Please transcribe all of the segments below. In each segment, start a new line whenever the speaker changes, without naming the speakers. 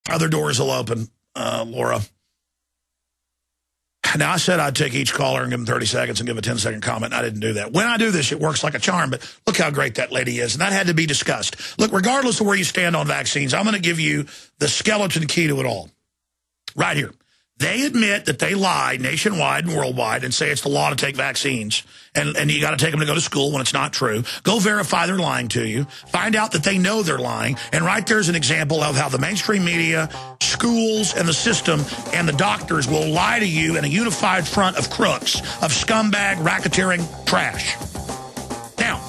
Other doors will open, Laura. Now, I said I'd take each caller and give them 30 seconds and give a 10-second comment. I didn't do that. When I do this, it works like a charm, but look how great that lady is. And that had to be discussed. Look, regardless of where you stand on vaccines, I'm going to give you the skeleton key to it all. Right here. They admit that they lie nationwide and worldwide and say it's the law to take vaccines. And you got to take them to go to school when it's not true. Go verify they're lying to you. Find out that they know they're lying. And right there's an example of how the mainstream media, schools, and the system and the doctors will lie to you in a unified front of crooks, of scumbag, racketeering trash. Now,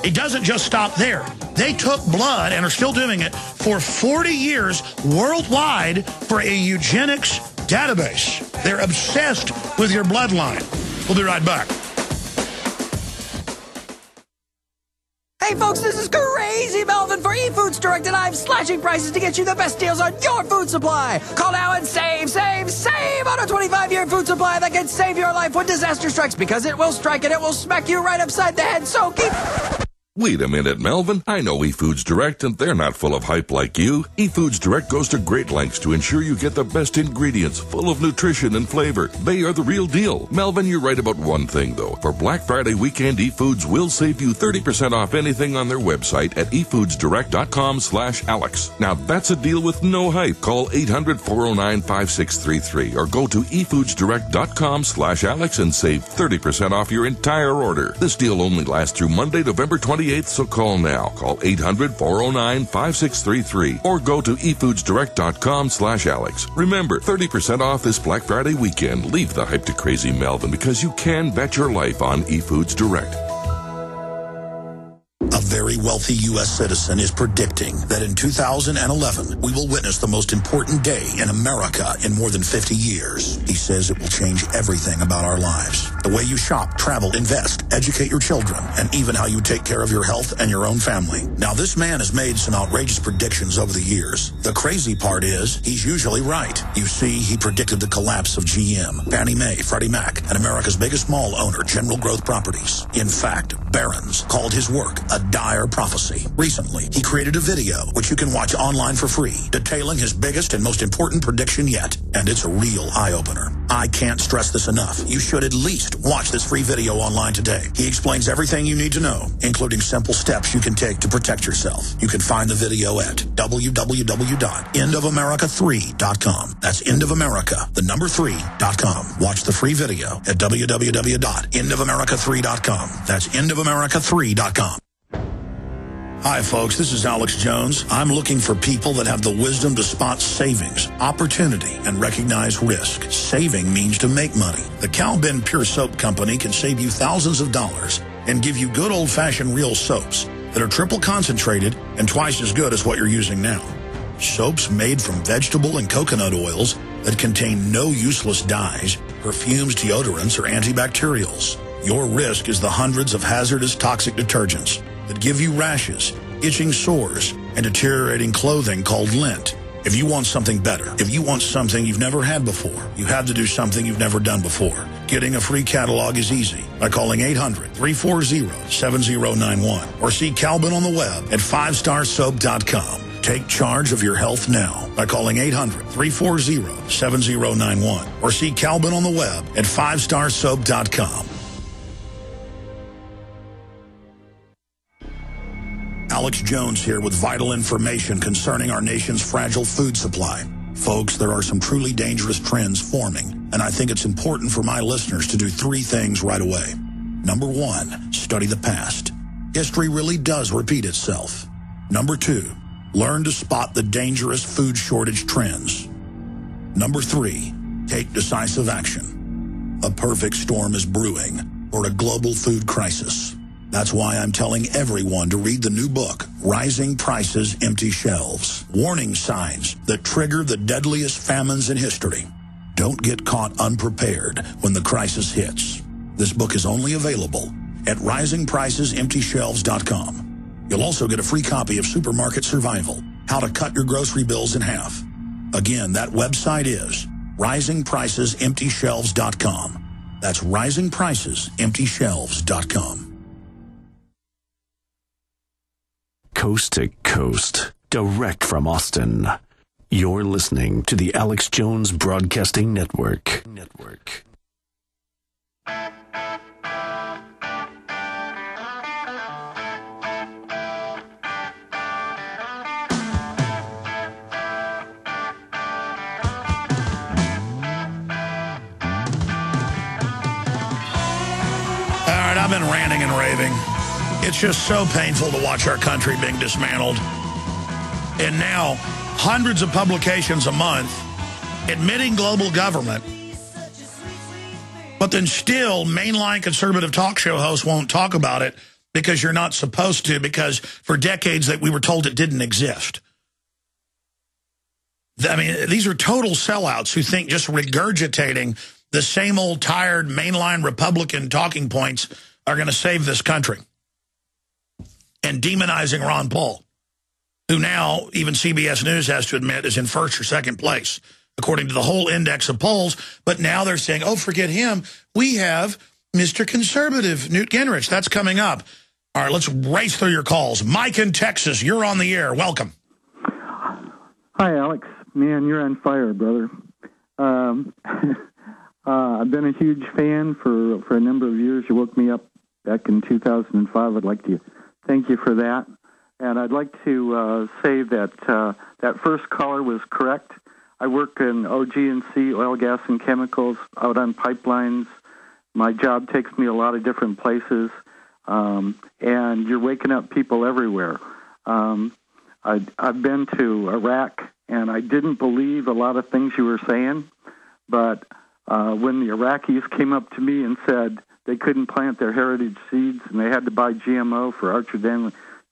it doesn't just stop there. They took blood and are still doing it for 40 years worldwide for a eugenics database. They're obsessed with your bloodline. We'll be right back.
Hey folks, this is Crazy Melvin for eFoods Direct, and I'm slashing prices to get you the best deals on your food supply. Call now and save on a 25-year food supply that can save your life when disaster strikes, because it will strike and it will smack you right upside the head, so keep...
Wait a minute, Melvin. I know eFoods Direct, and they're not full of hype like you. eFoods Direct goes to great lengths to ensure you get the best ingredients, full of nutrition and flavor. They are the real deal. Melvin, you're right about one thing, though. For Black Friday weekend, eFoods will save you 30% off anything on their website at efoodsdirect.com/Alex. Now, that's a deal with no hype. Call 800-409-5633 or go to efoodsdirect.com/Alex and save 30% off your entire order. This deal only lasts through Monday, November 28th, so call now. Call 800-409-5633 or go to efoodsdirect.com/Alex. Remember, 30% off this Black Friday weekend. Leave the hype to Crazy Melvin, because you can bet your life on eFoods Direct.
A very wealthy U.S. citizen is predicting that in 2011, we will witness the most important day in America in more than 50 years. He says it will change everything about our lives. The way you shop, travel, invest, educate your children, and even how you take care of your health and your own family. Now, this man has made some outrageous predictions over the years. The crazy part is, he's usually right. You see, he predicted the collapse of GM, Fannie Mae, Freddie Mac, and America's biggest mall owner, General Growth Properties. In fact, Barron's called his work a dire prophecy. Recently, he created a video, which you can watch online for free, detailing his biggest and most important prediction yet. And it's a real eye-opener. I can't stress this enough. You should at least watch this free video online today. He explains everything you need to know, including simple steps you can take to protect yourself. You can find the video at www.endofamerica3.com. That's endofamerica, the number 3.com. Watch the free video at www.endofamerica3.com. That's endofamerica3.com. Hi, folks. This is Alex Jones. I'm looking for people that have the wisdom to spot savings, opportunity, and recognize risk. Saving means to make money. The Cal Ben Pure Soap Company can save you thousands of dollars and give you good old-fashioned real soaps that are triple concentrated and twice as good as what you're using now. Soaps made from vegetable and coconut oils that contain no useless dyes, perfumes, deodorants, or antibacterials. Your risk is the hundreds of hazardous toxic detergents that give you rashes, itching sores, and deteriorating clothing called lint. If you want something better, if you want something you've never had before, you have to do something you've never done before. Getting a free catalog is easy by calling 800-340-7091 or see Calvin on the web at 5starsoap.com. Take charge of your health now by calling 800-340-7091 or see Calvin on the web at 5starsoap.com. Alex Jones here with vital information concerning our nation's fragile food supply. Folks, there are some truly dangerous trends forming, and I think it's important for my listeners to do three things right away. Number one, study the past. History really does repeat itself. Number two, learn to spot the dangerous food shortage trends. Number three, take decisive action. A perfect storm is brewing for a global food crisis. That's why I'm telling everyone to read the new book, Rising Prices, Empty Shelves. Warning signs that trigger the deadliest famines in history. Don't get caught unprepared when the crisis hits. This book is only available at risingpricesemptyshelves.com. You'll also get a free copy of Supermarket Survival, How to Cut Your Grocery Bills in Half. Again, that website is risingpricesemptyshelves.com. That's risingpricesemptyshelves.com.
Coast to coast, direct from Austin. You're listening to the Alex Jones Broadcasting Network.
I've been ranting and raving. It's just so painful to watch our country being dismantled. And now, hundreds of publications a month admitting global government, but then still mainline conservative talk show hosts won't talk about it because you're not supposed to, because for decades that we were told it didn't exist. I mean, these are total sellouts who think just regurgitating the same old tired mainline Republican talking points are going to save this country. And demonizing Ron Paul, who now even CBS News has to admit is in first or second place, according to the whole index of polls. But now they're saying, oh, forget him. We have Mr. Conservative, Newt Gingrich. That's coming up. All right, let's race through your calls. Mike in Texas, you're on the air. Welcome.
Hi, Alex. Man, you're on fire, brother. I've been a huge fan for a number of years. You woke me up back in 2005. I'd like to thank you for that. And I'd like to say that that first caller was correct. I work in OG&C, oil, gas, and chemicals, out on pipelines. My job takes me a lot of different places, and you're waking up people everywhere. I've been to Iraq, and I didn't believe a lot of things you were saying, but when the Iraqis came up to me and said they couldn't plant their heritage seeds and they had to buy GMO for Archer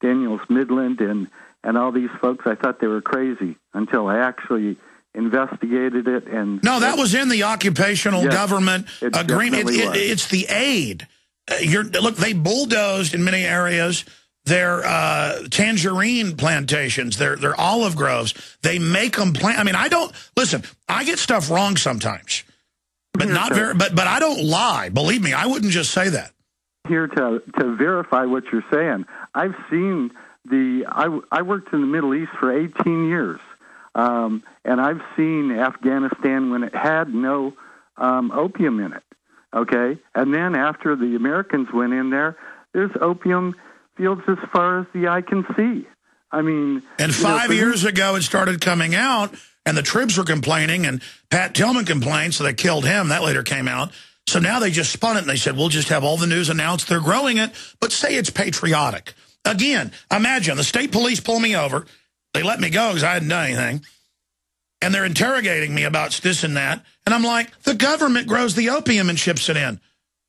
Daniels Midland and all these folks, I thought they were crazy until I actually investigated it. And
no, that was in the occupational government agreement. It's the aid. Look, they bulldozed in many areas their tangerine plantations, their olive groves. They make them plant. I mean, listen, I get stuff wrong sometimes, but but I don't lie. Believe me, I wouldn't just say that.
Here to verify what you're saying. I've seen I worked in the Middle East for 18 years, and I've seen Afghanistan when it had no opium in it, okay? And then after the Americans went in there, there's opium fields as far as the eye can see. I mean... And 5
years ago it started coming out, and the troops were complaining, and Pat Tillman complained, so they killed him. That later came out. So now they just spun it, and they said, we'll just have all the news announce they're growing it, but say it's patriotic. Again, imagine the state police pull me over. They let me go because I hadn't done anything. And they're interrogating me about this and that. And I'm like, the government grows the opium and ships it in.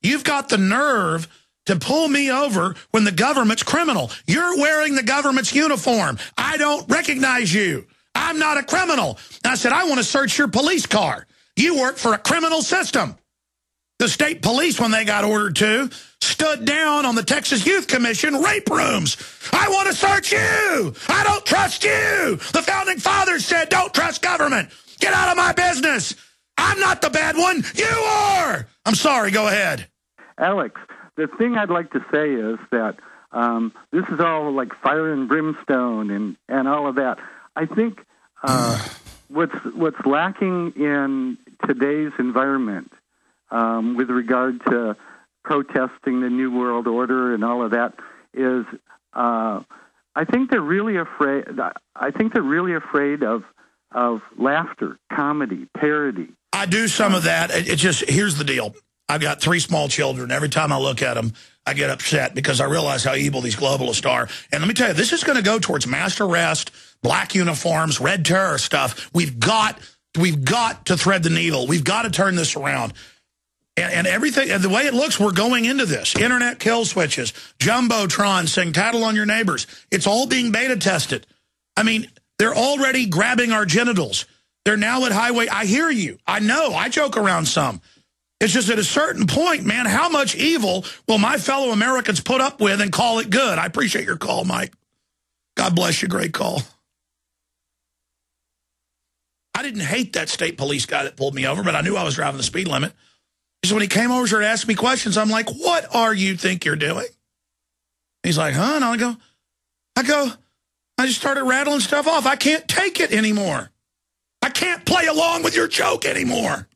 You've got the nerve to pull me over when the government's criminal. You're wearing the government's uniform. I don't recognize you. I'm not a criminal. And I said, I want to search your police car. You work for a criminal system. The state police, when they got ordered to, stood down on the Texas Youth Commission rape rooms. I want to search you. I don't trust you. The founding fathers said, don't trust government. Get out of my business. I'm not the bad one. You are. I'm sorry. Go ahead.
Alex, the thing I'd like to say is that this is all like fire and brimstone and all of that. I think what's lacking in today's environment with regard to protesting the New World Order and all of that is, I think they're really afraid. I think they're really afraid of laughter, comedy, parody.
I do some of that. It's just, here's the deal. I've got 3 small children. Every time I look at them, I get upset because I realize how evil these globalists are. And let me tell you, this is going to go towards mass arrest, black uniforms, red terror stuff. We've got to thread the needle. We've got to turn this around. And everything, and the way it looks, we're going into this. Internet kill switches, Jumbotron, sing tattle on your neighbors. It's all being beta tested. I mean, they're already grabbing our genitals. They're now at highway. I hear you. I know. I joke around some. It's just at a certain point, man, how much evil will my fellow Americans put up with and call it good? I appreciate your call, Mike. God bless you. Great call. I didn't hate that state police guy that pulled me over, but I knew I was driving the speed limit. So when he came over here to ask me questions, I'm like, what are you think you're doing? He's like, huh? And I go, I just started rattling stuff off. I can't take it anymore. can't play along with your joke anymore.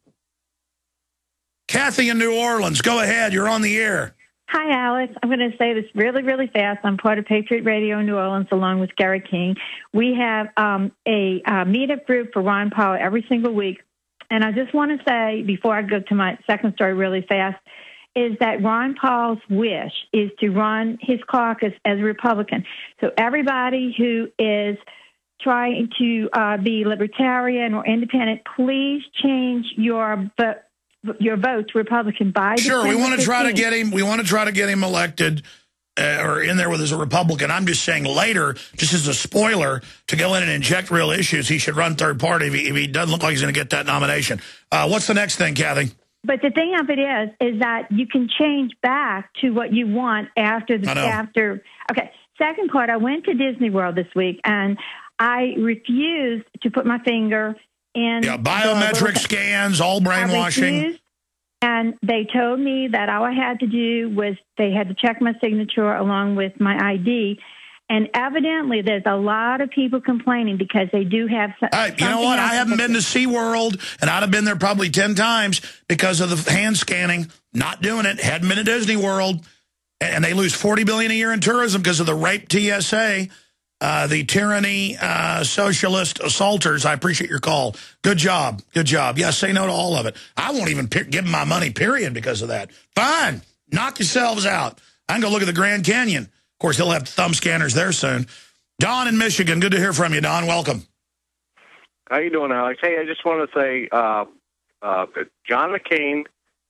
Kathy in New Orleans, go ahead. You're on the air.
Hi, Alex. I'm going to say this really, really fast. I'm part of Patriot Radio in New Orleans along with Gary King. We have a meetup group for Ron Paul every single week. And I just want to say, before I go to my second story really fast, is that Ron Paul's wish is to run his caucus as a Republican. So everybody who is trying to be libertarian or independent, please change your vote to Republican by
Sure, we want to
15th.
try to get him. We want to try to get him elected or in there with as a Republican. I'm just saying later, just as a spoiler, to go in and inject real issues, he should run third party if he doesn't look like he's going to get that nomination. What's the next thing, Kathy?
But the thing of it is that you can change back to what you want after the after. Okay, second part. I went to Disney World this week and I refused to put my finger in. Yeah,
biometric scans, all brainwashing.
And they told me that all I had to do was they had to check my signature along with my ID. And evidently, there's a lot of people complaining because they do have
you know what? I haven't been to SeaWorld, and I'd have been there probably 10 times because of the hand scanning. Not doing it. Hadn't been to Disney World. And they lose $40 billion a year in tourism because of the rape TSA. The tyranny, socialist assaulters. I appreciate your call. Good job. Good job. Yeah, say no to all of it. I won't even give them my money, period, because of that. Fine. Knock yourselves out. I can go look at the Grand Canyon. Of course, he'll have thumb scanners there soon. Don in Michigan. Good to hear from you, Don. Welcome.
How you doing, Alex? Hey, I just want to say John McCain,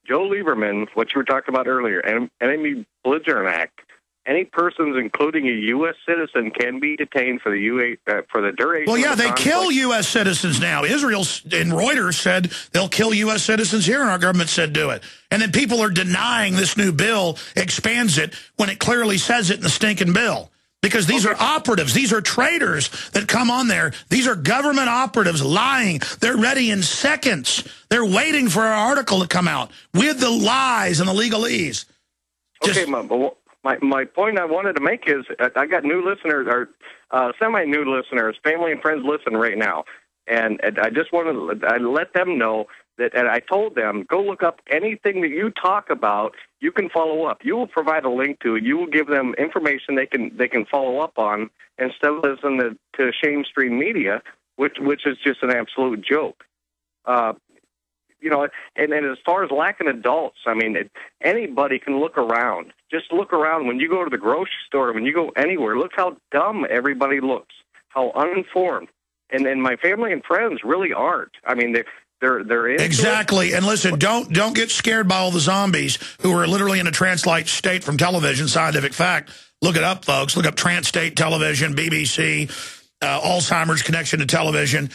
Joe Lieberman, what you were talking about earlier, and Enemy Belligerent Act. Any persons, including a U.S. citizen, can be detained for the duration.
Well, yeah,
of the
they
conflict.
kill U.S. citizens now. Israel and Reuters said they'll kill U.S. citizens here, and our government said do it. And then people are denying this new bill expands it when it clearly says it in the stinking bill. Because these are operatives. These are traitors that come on there. These are government operatives lying. They're ready in seconds. They're waiting for our article to come out with the lies and the legalese.
Okay, my point I wanted to make is I got new listeners, or semi-new listeners, family and friends listen right now. And I just wanted to let them know that, and I told them, go look up anything that you talk about, you can follow up. You will provide a link to it. You will give them information they can follow up on instead of listening to Shame Stream Media, which is just an absolute joke. You know, and as far as lacking adults, I mean, anybody can look around. Just look around. When you go to the grocery store, when you go anywhere, look how dumb everybody looks, how uninformed. And my family and friends really aren't. I mean, they're
exactly. And listen, don't get scared by all the zombies who are literally in a trance-like state from television. Scientific fact. Look it up, folks. Look up trance-state television, BBC, Alzheimer's connection to television.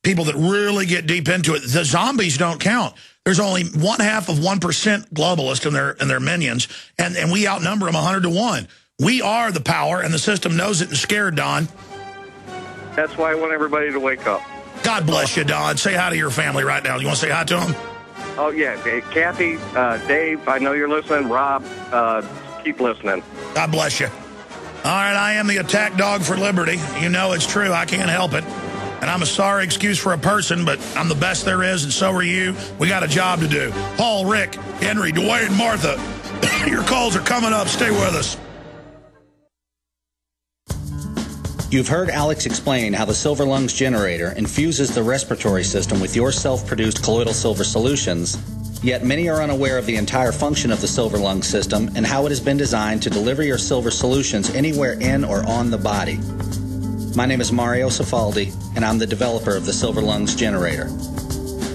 People that really get deep into it. The zombies don't count. There's only 0.5% globalist and their minions, and we outnumber them 100 to 1. We are the power, and the system knows it and scared, Don.
That's why I want everybody to wake up.
God bless you, Don. Say hi to your family right now. You want to say hi to them?
Oh, yeah. Kathy, Dave, I know you're listening. Rob, keep listening.
God bless you. All right, I am the attack dog for liberty. You know it's true. I can't help it. And I'm a sorry excuse for a person, but I'm the best there is, and so are you. We got a job to do. Paul, Rick, Henry, Dwayne, Martha, your calls are coming up. Stay with us.
You've heard Alex explain how the Silver Lungs generator infuses the respiratory system with your self-produced colloidal silver solutions, yet many are unaware of the entire function of the Silver Lungs system and how it has been designed to deliver your silver solutions anywhere in or on the body. My name is Mario Cifaldi, and I'm the developer of the Silver Lungs generator.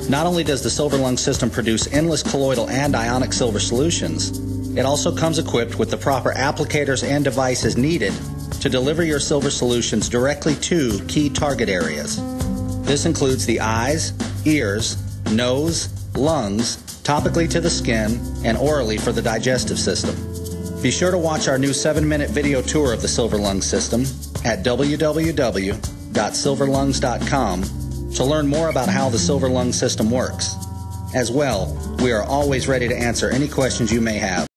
Not only does the Silver Lungs system produce endless colloidal and ionic silver solutions, it also comes equipped with the proper applicators and devices needed to deliver your silver solutions directly to key target areas. This includes the eyes, ears, nose, lungs, topically to the skin, and orally for the digestive system. Be sure to watch our new 7-minute video tour of the Silver Lungs system at www.silverlungs.com to learn more about how the Silver Lungs system works. As well, we are always ready to answer any questions you may have.